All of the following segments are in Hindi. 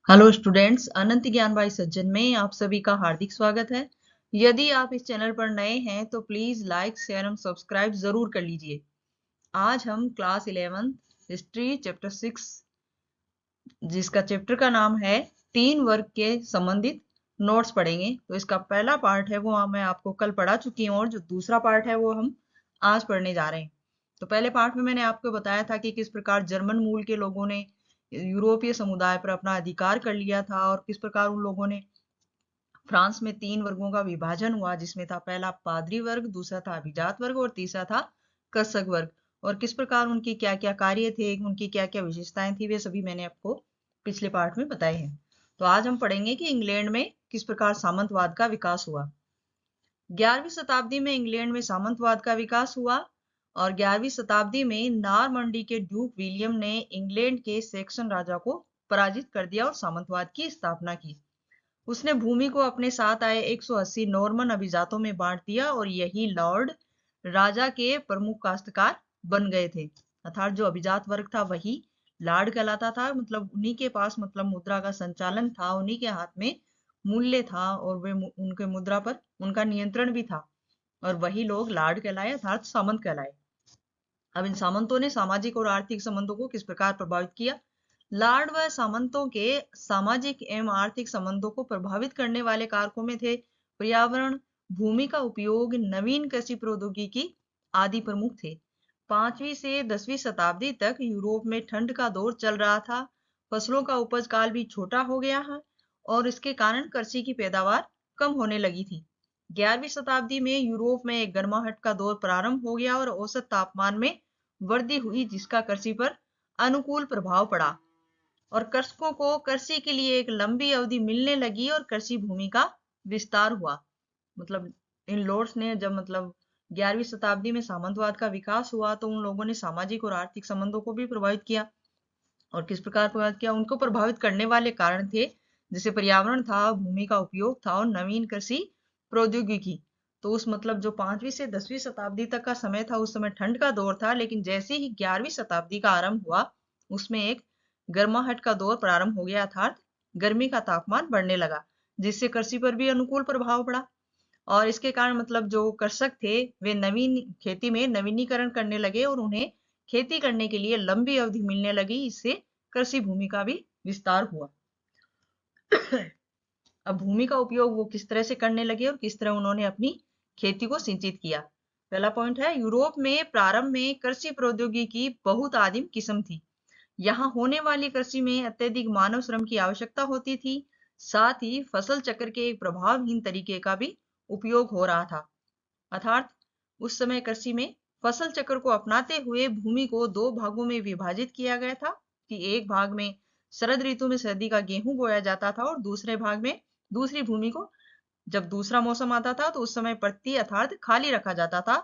हेलो स्टूडेंट्स, अनंत ज्ञान बाई सज्जन में आप सभी का हार्दिक स्वागत है। यदि आप इस चैनल पर नए हैं तो please like share and subscribe जरूर कर लीजिए। आज हम क्लास 11 हिस्ट्री चैप्टर 6 जिसका चैप्टर का नाम है टीम वर्क के संबंधित नोट्स पढ़ेंगे। तो इसका पहला पार्ट है वो मैं आपको कल पढ़ा चुकी हूँ और जो दूसरा पार्ट है वो हम आज पढ़ने जा रहे हैं। तो पहले पार्ट में मैंने आपको बताया था कि किस प्रकार जर्मन मूल के लोगों ने यूरोपीय समुदाय पर अपना अधिकार कर लिया था और किस प्रकार उन लोगों ने फ्रांस में 3 वर्गों का विभाजन हुआ, जिसमें था पहला पादरी वर्ग, दूसरा था अभिजात वर्ग और तीसरा था कृषक वर्ग। और किस प्रकार उनकी क्या क्या कार्य थे, उनकी क्या क्या विशेषताएं थी, वे सभी मैंने आपको पिछले पार्ट में बताए हैं। तो आज हम पढ़ेंगे कि इंग्लैंड में किस प्रकार सामंतवाद का विकास हुआ। 11वीं शताब्दी में इंग्लैंड में सामंतवाद का विकास हुआ और 11वीं शताब्दी में नॉरमंडी के ड्यूक विलियम ने इंग्लैंड के सैक्सन राजा को पराजित कर दिया और सामंतवाद की स्थापना की। उसने भूमि को अपने साथ आए 180 नॉर्मन अभिजातों में बांट दिया और यही लॉर्ड राजा के प्रमुख काश्तकार बन गए थे। अर्थात जो अभिजात वर्ग था वही लार्ड कहलाता था, मतलब उन्हीं के पास मतलब मुद्रा का संचालन था, उन्हीं के हाथ में मूल्य था और वे उनके मुद्रा पर उनका नियंत्रण भी था और वही लोग लार्ड कहलाए अर्थात सामंत कहलाए। अब इन सामंतों ने सामाजिक और आर्थिक संबंधों को किस प्रकार प्रभावित किया। लार्ड व सामंतों के सामाजिक एवं आर्थिक संबंधों को प्रभावित करने वाले कारकों में थे पर्यावरण, भूमि का उपयोग, नवीन कृषि प्रौद्योगिकी आदि प्रमुख थे। 5वीं से 10वीं शताब्दी तक यूरोप में ठंड का दौर चल रहा था। फसलों का उपज काल भी छोटा हो गया है और इसके कारण कृषि की पैदावार कम होने लगी थी। 11वीं शताब्दी में यूरोप में एक गर्माहट का दौर प्रारंभ हो गया और औसत तापमान में वृद्धि हुई, जिसका कृषि पर अनुकूल प्रभाव पड़ा और कृषकों को कृषि के लिए एक लंबी अवधि मिलने लगी और कृषि भूमि का विस्तार हुआ। मतलब इन लॉर्ड्स ने जब मतलब 11वीं शताब्दी में सामंतवाद का विकास हुआ तो उन लोगों ने सामाजिक और आर्थिक संबंधों को भी प्रभावित किया। और किस प्रकार प्रभावित किया, उनको प्रभावित करने वाले कारण थे जैसे पर्यावरण था, भूमि का उपयोग था और नवीन कृषि प्रौद्योगिकी। तो उस मतलब जो 5वीं से 10वीं शताब्दी तक का समय था उस समय ठंड का दौर था, लेकिन जैसे ही 11वीं शताब्दी का आरंभ हुआ उसमें एक गर्माहट का दौर प्रारंभ हो गया, अर्थात गर्मी का तापमान बढ़ने लगा, जिससे कृषि पर भी अनुकूल प्रभाव पड़ा। और इसके कारण मतलब जो कृषक थे वे नवीन खेती में नवीनीकरण करने लगे और उन्हें खेती करने के लिए लंबी अवधि मिलने लगी, इससे कृषि भूमि का भी विस्तार हुआ। अब भूमि का उपयोग वो किस तरह से करने लगे और किस तरह उन्होंने अपनी खेती को सिंचित किया। पहला पॉइंट है, यूरोप में प्रारंभ में कृषि प्रौद्योगिकी बहुत आदिम किस्म थी। यहाँ होने वाली कृषि में अत्यधिक मानव श्रम की आवश्यकता होती थी, साथ ही फसल चक्र के एक प्रभावहीन तरीके का भी उपयोग हो रहा था। अर्थात उस समय कृषि में फसल चक्र को अपनाते हुए भूमि को 2 भागों में विभाजित किया गया था कि एक भाग में शरद ऋतु में सर्दी का गेहूं बोया जाता था और दूसरे भाग में दूसरी भूमि को जब दूसरा मौसम आता था तो उस समय पृथ्वी अर्थात खाली रखा जाता था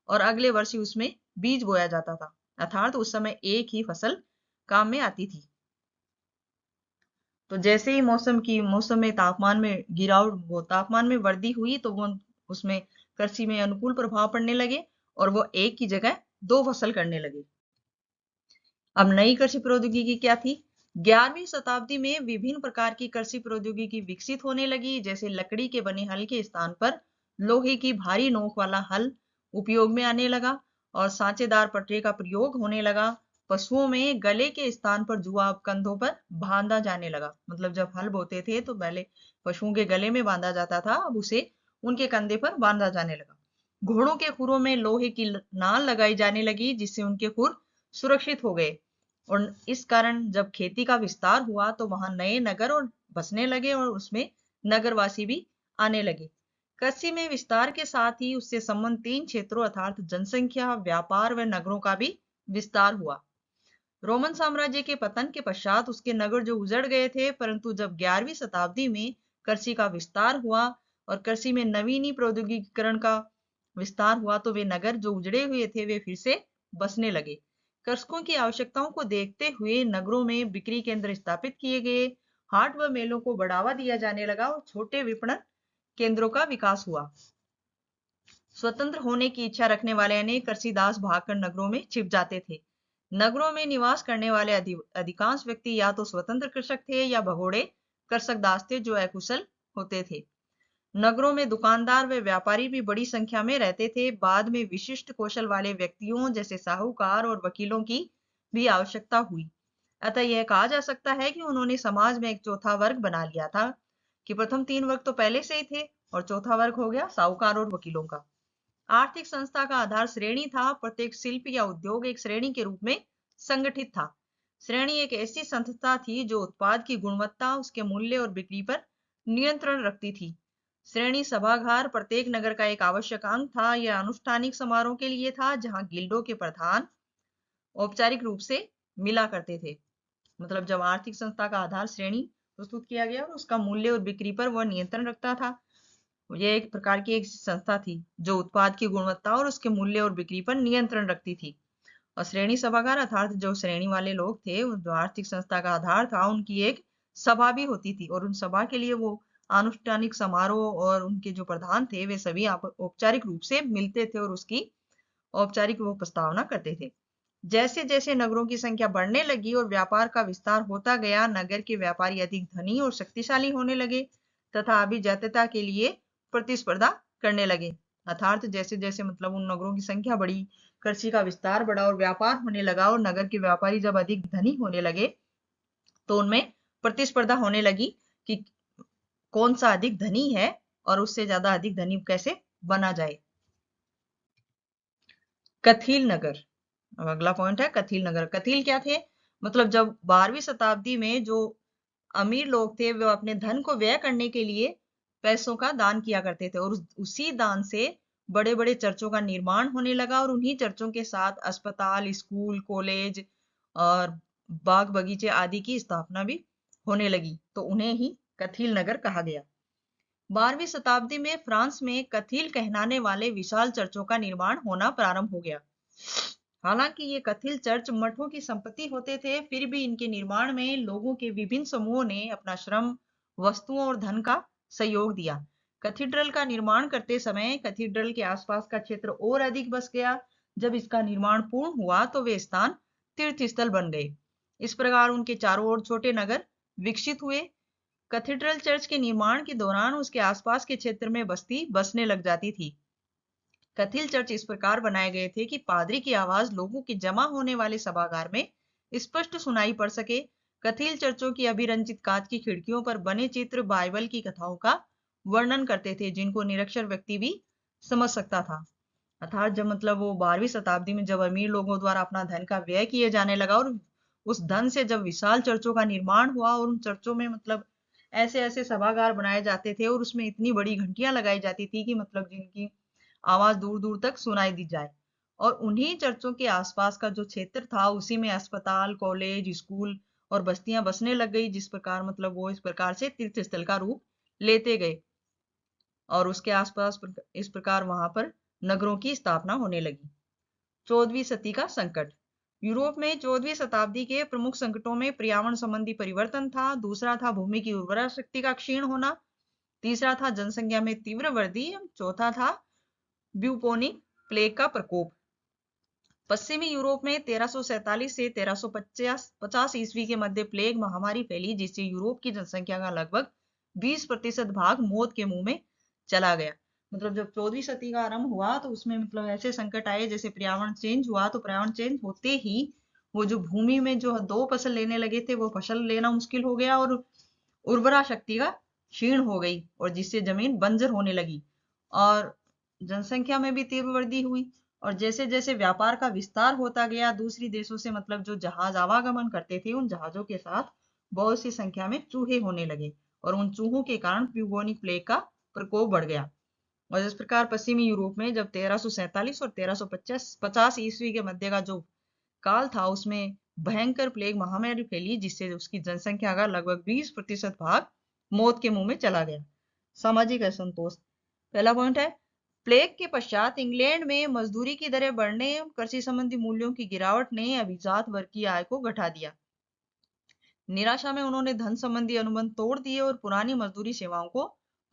और अगले वर्ष ही उसमें बीज बोया जाता था, अर्थात उस समय एक ही फसल काम में आती थी। तो जैसे ही मौसम में तापमान में गिरावट, वो तापमान में वृद्धि हुई तो वो उसमें कृषि में अनुकूल प्रभाव पड़ने लगे और वो एक की जगह 2 फसल करने लगे। अब नई कृषि प्रौद्योगिकी क्या थी। 11वीं शताब्दी में विभिन्न प्रकार की कृषि प्रौद्योगिकी विकसित होने लगी, जैसे लकड़ी के बने हल के स्थान पर लोहे की भारी नोक वाला हल उपयोग में आने लगा और सांचेदार पटरे का प्रयोग होने लगा। पशुओं में गले के स्थान पर जुआ कंधों पर बांधा जाने लगा, मतलब जब हल बोते थे तो पहले पशुओं के गले में बांधा जाता था, अब उसे उनके कंधे पर बांधा जाने लगा। घोड़ों के खुरों में लोहे की नाल लगाई जाने लगी, जिससे उनके खुर सुरक्षित हो गए और इस कारण जब खेती का विस्तार हुआ तो वहां नए नगर और बसने लगे और उसमें नगरवासी भी आने लगे। कृषि में विस्तार के साथ ही उससे संबंध 3 क्षेत्रों अर्थात जनसंख्या, व्यापार व नगरों का भी विस्तार हुआ। रोमन साम्राज्य के पतन के पश्चात उसके नगर जो उजड़ गए थे, परंतु जब 11वीं शताब्दी में कृषि का विस्तार हुआ और कृषि में नवीनी प्रौद्योगिकीकरण का विस्तार हुआ तो वे नगर जो उजड़े हुए थे वे फिर से बसने लगे। कृषकों की आवश्यकताओं को देखते हुए नगरों में बिक्री केंद्र स्थापित किए गए, हाट व मेलों को बढ़ावा दिया जाने लगा और छोटे विपणन केंद्रों का विकास हुआ। स्वतंत्र होने की इच्छा रखने वाले अनेक कृषि दास भागकर नगरों में छिप जाते थे। नगरों में निवास करने वाले अधिकांश व्यक्ति या तो स्वतंत्र कृषक थे या भगोड़े कृषक दास थे जो अकुशल होते थे। नगरों में दुकानदार व व्यापारी भी बड़ी संख्या में रहते थे। बाद में विशिष्ट कौशल वाले व्यक्तियों जैसे साहूकार और वकीलों की भी आवश्यकता हुई। अतः यह कहा जा सकता है कि उन्होंने समाज में एक चौथा वर्ग बना लिया था कि प्रथम तीन वर्ग तो पहले से ही थे और चौथा वर्ग हो गया साहूकार और वकीलों का। आर्थिक संस्था का आधार श्रेणी था। प्रत्येक शिल्प या उद्योग एक श्रेणी के रूप में संगठित था। श्रेणी एक ऐसी संस्था थी जो उत्पाद की गुणवत्ता, उसके मूल्य और बिक्री पर नियंत्रण रखती थी। श्रेणी सभागार प्रत्येक नगर का एक आवश्यक अंग था। यह अनुष्ठानिक समारोह के लिए था जहां गिल्डों के प्रधान औपचारिक रूप से मिला करते थे। मतलब जब आर्थिक संस्था का आधार श्रेणी प्रस्तुत किया गया और उसका मूल्य और बिक्री पर वह नियंत्रण रखता था। यह एक प्रकार की एक संस्था थी जो उत्पाद की गुणवत्ता और उसके मूल्य और बिक्री पर नियंत्रण रखती थी। और श्रेणी सभागार अर्थात जो श्रेणी वाले लोग थे, जो आर्थिक संस्था का आधार था, उनकी एक सभा भी होती थी और उन सभा के लिए वो अनुष्ठानिक समारोह और उनके जो प्रधान थे वे सभी औपचारिक रूप से मिलते थे और उसकी औपचारिक वो प्रस्तावना करते थे। जैसे जैसे नगरों की संख्या बढ़ने लगी और व्यापार का विस्तार होता गया, नगर के व्यापारी अधिक धनी और शक्तिशाली होने लगे तथा अभिजात्यता के लिए प्रतिस्पर्धा करने लगे। अर्थात जैसे जैसे मतलब उन नगरों की संख्या बढ़ी, कृषि का विस्तार बढ़ा और व्यापार होने लगा और नगर के व्यापारी जब अधिक धनी होने लगे तो उनमें प्रतिस्पर्धा होने लगी कि कौन सा अधिक धनी है और उससे ज्यादा अधिक धनी कैसे बना जाए। कथील नगर, अब अगला पॉइंट है कथील नगर। कथील क्या थे? मतलब जब 12वीं शताब्दी में जो अमीर लोग थे वो अपने धन को व्यय करने के लिए पैसों का दान किया करते थे और उसी दान से बड़े बड़े चर्चों का निर्माण होने लगा और उन्हीं चर्चों के साथ अस्पताल, स्कूल, कॉलेज और बाग बगीचे आदि की स्थापना भी होने लगी, तो उन्हें ही कथील नगर कहा गया। 12वीं शताब्दी में फ्रांस में कथील कहलाने वाले विशाल चर्चों का निर्माण होना प्रारंभ हो गया। हालांकि ये कथील चर्च मठों की संपत्ति होते थे, फिर भी इनके निर्माण में लोगों के विभिन्न समूहों ने अपना श्रम, वस्तुओं और धन का सहयोग दिया। कैथेड्रल का निर्माण करते समय कैथेड्रल के आसपास का क्षेत्र और अधिक बस गया। जब इसका निर्माण पूर्ण हुआ तो वे स्थान तीर्थ स्थल बन गए। इस प्रकार उनके चारों ओर छोटे नगर विकसित हुए। कैथेड्रल चर्च के निर्माण के दौरान उसके आसपास के क्षेत्र में बस्ती बसने लग जाती थी। कथील चर्च इस प्रकार बनाए गए थे कि पादरी की आवाज लोगों के जमा होने वाले सभागार में स्पष्ट सुनाई पड़ सके। कथील चर्चों की अभिरंजित कांच की खिड़कियों पर बने चित्र बाइबल की कथाओं का वर्णन करते थे, जिनको निरक्षर व्यक्ति भी समझ सकता था। अर्थात जब मतलब वो 12वीं शताब्दी में जब अमीर लोगों द्वारा अपना धन का व्यय किए जाने लगा और उस धन से जब विशाल चर्चों का निर्माण हुआ और उन चर्चों में मतलब ऐसे ऐसे सभागार बनाए जाते थे और उसमें इतनी बड़ी घंटियां लगाई जाती थी कि मतलब जिनकी आवाज दूर दूर तक सुनाई दी जाए। और उन्हीं चर्चों के आसपास का जो क्षेत्र था उसी में अस्पताल, कॉलेज, स्कूल और बस्तियां बसने लग गई, जिस प्रकार मतलब वो इस प्रकार से तीर्थ स्थल का रूप लेते गए और उसके आसपास इस प्रकार वहां पर नगरों की स्थापना होने लगी। 14वीं सदी का संकट। यूरोप में 14वीं शताब्दी के प्रमुख संकटों में पर्यावरण संबंधी परिवर्तन था, दूसरा था भूमि की उर्वरा शक्ति का क्षीण होना, तीसरा था जनसंख्या में तीव्र वृद्धि, चौथा था ब्यूपोनिक प्लेग का प्रकोप। पश्चिमी यूरोप में 1347 से 1350 ईस्वी के मध्य प्लेग महामारी फैली, जिससे यूरोप की जनसंख्या का लगभग 20% भाग मौत के मुंह में चला गया। मतलब जब 14वीं सदी का आरंभ हुआ तो उसमें मतलब ऐसे संकट आए, जैसे पर्यावरण चेंज हुआ तो पर्यावरण चेंज होते ही वो जो भूमि में जो दो फसल लेने लगे थे वो फसल लेना मुश्किल हो गया और उर्वरा शक्ति का क्षीण हो गई और जिससे जमीन बंजर होने लगी और जनसंख्या में भी तीव्र वृद्धि हुई। और जैसे जैसे व्यापार का विस्तार होता गया, दूसरी देशों से मतलब जो जहाज आवागमन करते थे उन जहाजों के साथ बहुत सी संख्या में चूहे होने लगे और उन चूहों के कारण ब्यूबोनिक प्लेग का प्रकोप बढ़ गया। और इस प्रकार पश्चिमी यूरोप में जब 1347 और 1350 ईस्वी के मध्य का जो काल था उसमें भयंकर प्लेग महामारी फैली, जिससे उसकी जनसंख्या का लगभग 20% भाग मौत के मुंह में चला गया। सामाजिक असंतोष। पहला पॉइंट है प्लेग के पश्चात इंग्लैंड में मजदूरी की दरें बढ़ने, कृषि संबंधी मूल्यों की गिरावट ने अभिजात वर्ग की आय को घटा दिया। निराशा में उन्होंने धन संबंधी अनुबंध तोड़ दिए और पुरानी मजदूरी सेवाओं को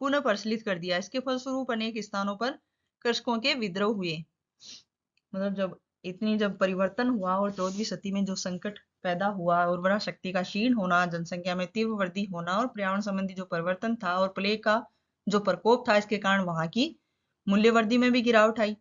पुनः प्रचलित कर दिया। इसके फलस्वरूप अनेक स्थानों पर कृषकों के विद्रोह हुए। मतलब जब इतनी जब परिवर्तन हुआ और 14वीं सदी में जो संकट पैदा हुआ, उर्वरा शक्ति का क्षीण होना, जनसंख्या में तीव्र वृद्धि होना और पर्यावरण संबंधी जो परिवर्तन था और प्लेग का जो प्रकोप था, इसके कारण वहां की मूल्यवर्धि में भी गिरावट आई।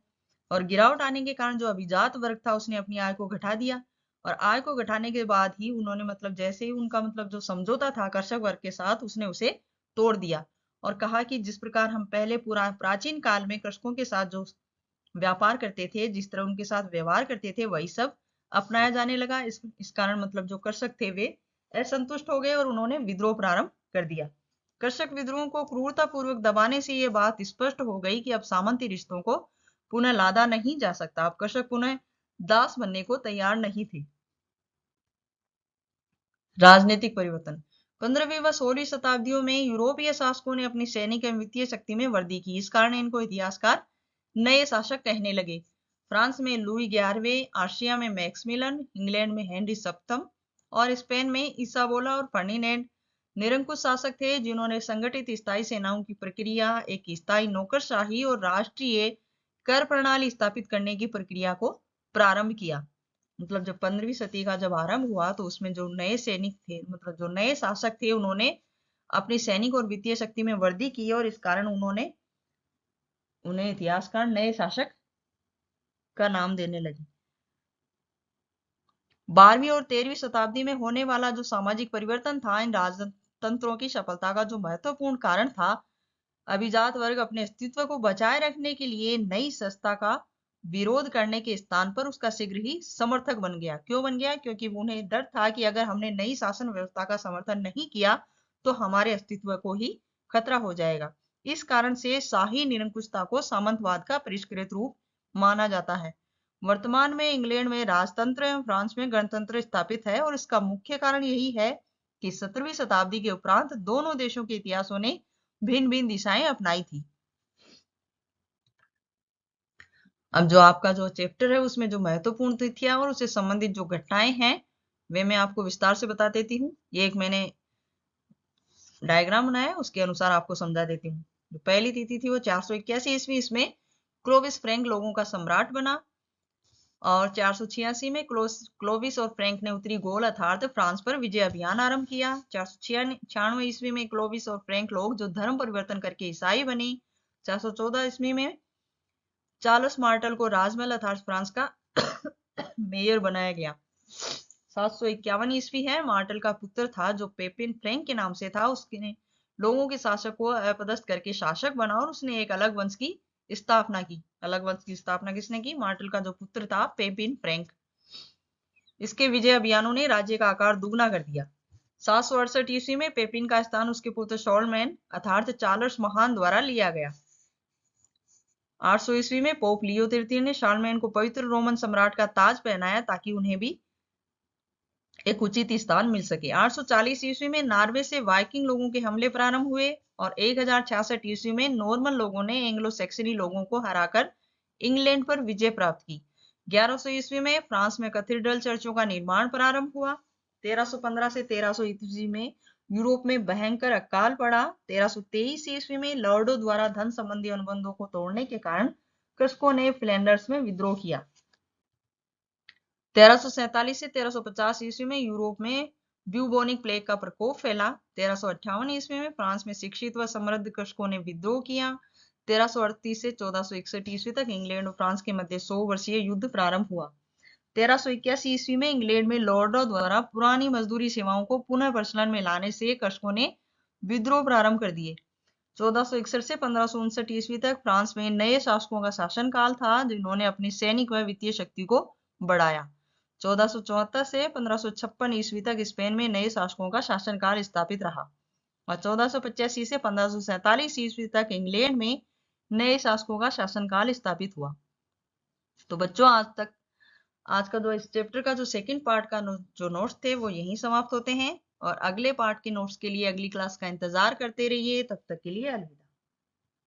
और गिरावट आने के कारण जो अभिजात वर्ग था उसने अपनी आय को घटा दिया, और आय को घटाने के बाद ही उन्होंने जैसे ही उनका जो समझौता था कृषक वर्ग के साथ, उसने उसे तोड़ दिया और कहा कि जिस प्रकार हम पहले प्राचीन काल में कृषकों के साथ जो व्यापार करते थे, जिस तरह उनके साथ व्यवहार करते थे, वही सब अपनाया जाने लगा। इस कारण जो कृषक थे वे असंतुष्ट हो गए और उन्होंने विद्रोह प्रारंभ कर दिया। कृषक विद्रोह को क्रूरता पूर्वक दबाने से यह बात स्पष्ट हो गई कि अब सामंती रिश्तों को पुनः लादा नहीं जा सकता। अब कृषक पुनः दास बनने को तैयार नहीं थे। राजनीतिक परिवर्तन। 15वीं व 16वीं शताब्दियों में यूरोपीय शासकों ने अपनी सैनिक एवं वित्तीय शक्ति में वृद्धि की। इस कारण इनको इतिहासकार नए शासक कहने लगे। फ्रांस में लुई 11वें, आस्ट्रिया में मैक्समिलन, इंग्लैंड में हेनरी सप्तम और स्पेन में इसाबेला और फर्डिनैंड निरंकुश शासक थे, जिन्होंने संगठित स्थायी सेनाओं की प्रक्रिया, एक स्थायी नौकरशाही और राष्ट्रीय कर प्रणाली स्थापित करने की प्रक्रिया को प्रारंभ किया। जब 15वीं सदी का जब आरंभ हुआ तो उसमें जो नए सैनिक थे, जो नए शासक थे, उन्होंने अपनी सैनिक और वित्तीय शक्ति में वृद्धि की और इस कारण उन्हें इतिहासकार नए शासक का नाम देने लगे। 12वीं और 13वीं शताब्दी में होने वाला जो सामाजिक परिवर्तन था, इन राजतंत्रों की सफलता का जो महत्वपूर्ण कारण था, अभिजात वर्ग अपने अस्तित्व को बचाए रखने के लिए नई सत्ता का विरोध करने के स्थान पर उसका शीघ्र ही समर्थक बन गया। क्यों बन गया? क्योंकि उन्हें डर था कि अगर हमने नई शासन व्यवस्था का समर्थन नहीं किया तो हमारे अस्तित्व को ही खतरा हो जाएगा। इस कारण से शाही निरंकुशता को सामंतवाद का परिष्कृत रूप माना जाता है। वर्तमान में इंग्लैंड में राजतंत्र एवं फ्रांस में गणतंत्र स्थापित है और इसका मुख्य कारण यही है कि 17वीं शताब्दी के उपरांत दोनों देशों के इतिहासों ने भिन्न भिन्न दिशाएं अपनाई थी। अब जो आपका जो चैप्टर है उसमें जो महत्वपूर्ण तिथियां और उससे संबंधित जो घटनाएं हैं वे मैं आपको विस्तार से बता देती हूँ। ये एक मैंने डायग्राम बनाया, उसके अनुसार आपको समझा देती हूँ। जो पहली तिथि थी वो 481 ईस्वी, इसमें क्लोविस फ्रैंक लोगों का सम्राट बना। और 486 में क्लोविस और फ्रैंक ने उत्तरी गोल अर्थात फ्रांस पर विजय अभियान आरंभ किया। 496 ईस्वी में क्लोविस और फ्रैंक लोग जो धर्म परिवर्तन करके ईसाई बने। 414 ईस्वी में चार्ल्स मार्टल को राजमहल अर्थात फ्रांस का मेयर बनाया गया। 751 ईस्वी है, मार्टल का पुत्र था जो पेपिन फ्रैंक के नाम से था, उसने लोगों के शासक को अपदस्थ करके शासक बना और उसने एक अलग वंश की स्थापना की। अलग वंश की स्थापना किसने की? मार्टल का जो पुत्र था पेपिन फ्रैंक। इसके विजय अभियानों ने राज्य का आकार दुगना कर दिया। 768 ईस्वी में पेपिन का स्थान उसके पुत्र शॉर्लमैन अर्थात चार्ल्स महान द्वारा लिया गया। 800 ईस्वी में पोप लियो तृतीय ने शार्लमैन को पवित्र रोमन सम्राट का ताज पहनाया ताकि उन्हें भी एक उचित स्थान मिल सके। 840 ईस्वी में नॉर्वे से वाइकिंग लोगों के हमले प्रारंभ हुए और 1066 ईस्वी में नॉर्मन लोगों ने एंग्लो सैक्सनी लोगों को हराकर इंग्लैंड पर विजय प्राप्त की। 1100 ईस्वी में फ्रांस में कैथेड्रल चर्चों का निर्माण प्रारंभ हुआ। 1315 से 1300 ईस्वी में यूरोप में भयंकर अकाल पड़ा। 1323 ईस्वी में लॉर्डों द्वारा धन संबंधी अनुबंधों को तोड़ने के कारण कृषकों ने फ्लैंडर्स में विद्रोह किया। 1347 से 1350 ईस्वी में यूरोप में ब्यूबोनिक प्लेग का प्रकोप फैला। 1358 ईस्वी में फ्रांस में शिक्षित व समृद्ध कृषकों ने विद्रोह किया। 1338 से 1461 ईस्वी तक इंग्लैंड और फ्रांस के मध्य 100 वर्षीय युद्ध प्रारंभ हुआ। 1381 ईस्वी में इंग्लैंड में लॉर्डों द्वारा पुरानी मजदूरी सेवाओं को पुनः प्रचलन में लाने से कृषकों ने विद्रोह प्रारंभ कर दिए। 1461 से 1559 ईस्वी तक फ्रांस में नए शासकों का शासनकाल था, जिन्होंने अपनी सैनिक व वित्तीय शक्ति को बढ़ाया। 1474 से 1556 ईस्वी तक स्पेन में नए शासकों का शासनकाल स्थापित रहा और 1485 से 1547 ईस्वी तक इंग्लैंड में नए शासकों का शासनकाल स्थापित हुआ। तो बच्चों, आज का जो इस चैप्टर का जो सेकंड पार्ट का जो नोट्स थे वो यहीं समाप्त होते हैं और अगले पार्ट के नोट्स के लिए अगली क्लास का इंतजार करते रहिए। तब तक के लिए अलविदा।